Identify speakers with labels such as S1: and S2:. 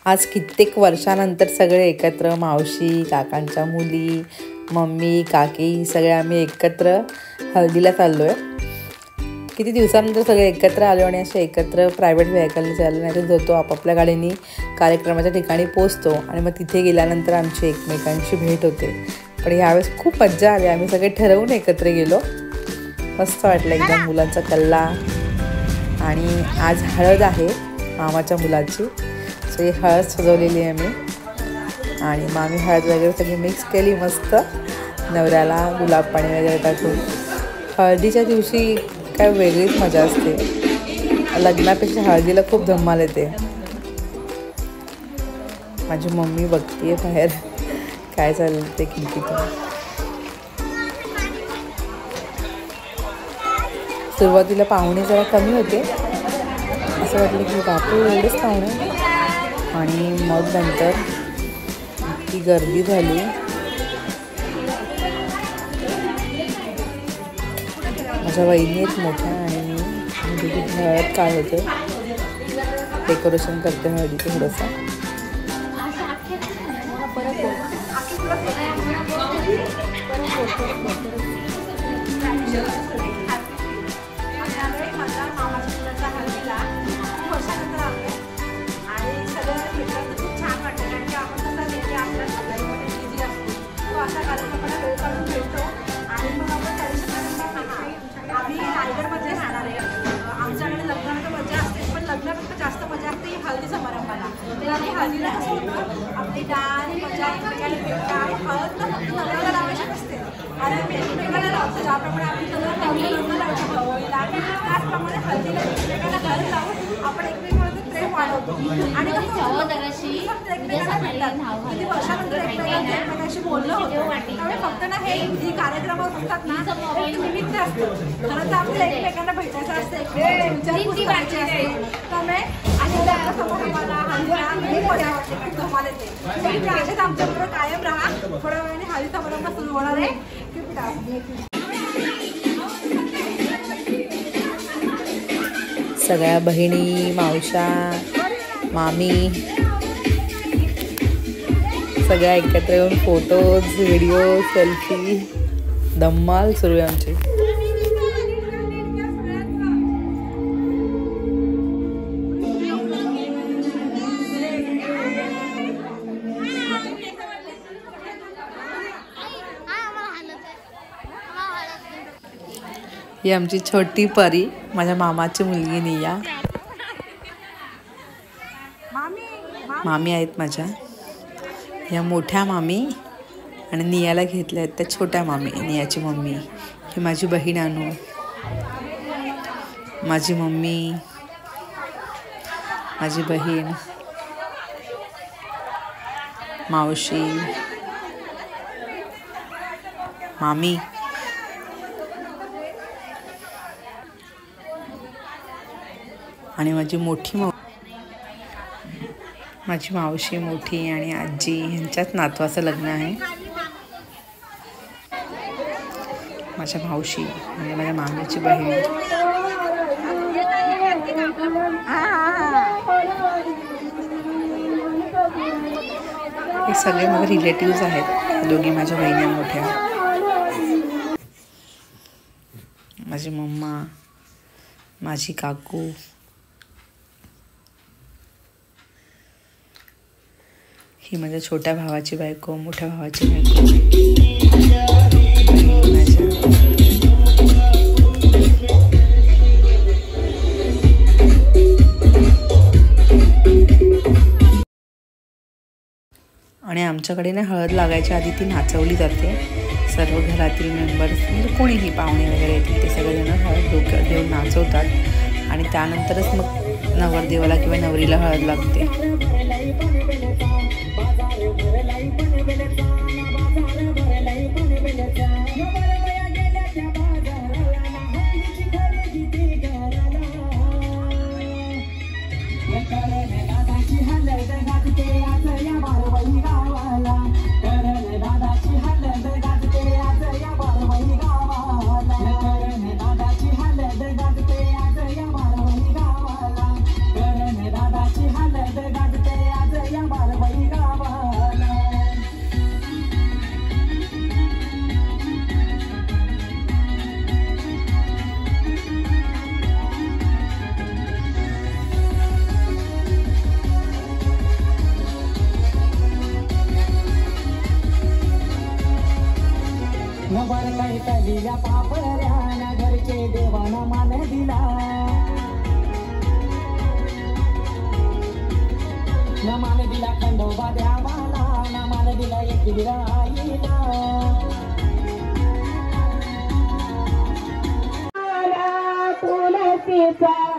S1: आज कित्येक वर्षानंतर सगळे एकत्र, मावशी, काकांच्या मुली, मम्मी, काकी सगळे आम्ही एकत्र हळदीला चाललो आहे. किती दिवसानंतर सगळे एकत्र आलो आणि असे एकत्र प्रायव्हेट व्हेकलने चाललो, नाही तर जातो आपापल्या गाडीने कार्यक्रमाच्या ठिकाणी पोचतो आणि मग तिथे गेल्यानंतर आमची एकमेकांची भेट होते. पण यावेळेस खूप मज्जा आली. आम्ही सगळे ठरवून एकत्र गेलो. मस्त वाटलं एकदम. मुलांचा कल्ला. आणि आज हळद आहे मामाच्या मुलाची. सो ही हळद सजवलेली आहे मी. आणि मग आम्ही हळद वगैरे सगळी मिक्स केली मस्त. नवऱ्याला गुलाब पाणी वगैरे टाकून. हळदीच्या दिवशी काय वेगळीच मजा असते. लग्नापेक्षा हळदीला खूप धमाल येते. माझी मम्मी बघतीये बाहेर काय चाललं ते खिडकीतून. सुरुवातीला पाहुणे जरा कमी होते. असं वाटलं की बापू एवढेच पाहुणे. आणि मग नंतर ती गर्दी झाली. माझ्या वहिनी आहेत मोठ्या आणि मी हळद काढते, डेकोरेशन करते हळदीचं थोडंसं.
S2: हळदी समारंभाला आणि हळदीला कसं होतं आपली डाळ मजा एकमेकाला भेटतात. आणि हळद ना फक्त नवऱ्याला लावायची नसते, आणि आम्ही एकमेकाला लावतो. ज्याप्रमाणे आपण नवऱ्याला लग्न लावतो भाऊला, त्याचप्रमाणे हळदीला एकमेकाला हळद लावून आपण एकमेकांचं प्रेम वाढवतो. आणि फक्त एकमेकाला भेटतात. किती वर्षानंतर एकमेकांशी बोलणं होतं. त्यामुळे फक्त ना हे जी कार्यक्रम असतात ना ते निमित्त असतं. खरं तर आपल्याला एकमेकांना भेटायचं असतं, विचारपूस करायची असते. त्यामुळे आणि लग्न समारंभाला हळदीला खूप मजा वाटते, खूप धमाल येते. तुम्ही असेच आमच्याबरोबर कायम राहा. थोड्या वेळाने हळदी समारंभ सुरू होणार आहे.
S1: सगळ्या बहिणी, मावशा, मामी सगळ्या एकत्र येऊन फोटोज, व्हिडिओ, सेल्फी धम्माल सुरू आहे आमची. ही आमची छोटी परी, माझ्या मामाची मुलगी निया. मामी आहेत माझ्या. या मोठ्या मामी आणि नियाला घेतल्या आहेत त्या छोट्या मामी, नियाची मम्मी. ही माझी बहीण अनु, माझी मम्मी, माझी बहीण, मावशी, मामी, आणि माझी मोठी माझी मावशी मोठी आणि आजी यांच्याच नातवाचं लग्न आहे. माझ्या मावशी म्हणजे माझ्या मामीची बहीण. हे सगळे माझे रिलेटिव्स आहेत. दोघी माझ्या बहिणी मोठ्या. माझी मम्मा, माझी काकू, ही माझ्या छोट्या भावाची बायको, मोठ्या भावाची बायको. आणि आमच्याकडे ना हळद लागायच्या आधी ती नाचवली जाते. सर्व घरातील मेंबर्स म्हणजे कोणीही पाहुणे वगैरे येतील ते सगळेजण हळद डोक्यात घेऊन नाचवतात. आणि त्यानंतरच मग नवरदेवाला किंवा नवरीला हळद लागते.
S3: दिल्या पापऱ्याना घरचे देवाना मान दिला न मान दिला खंडोबा देवाला न मान दिला एकविरा आईला तुलसीचा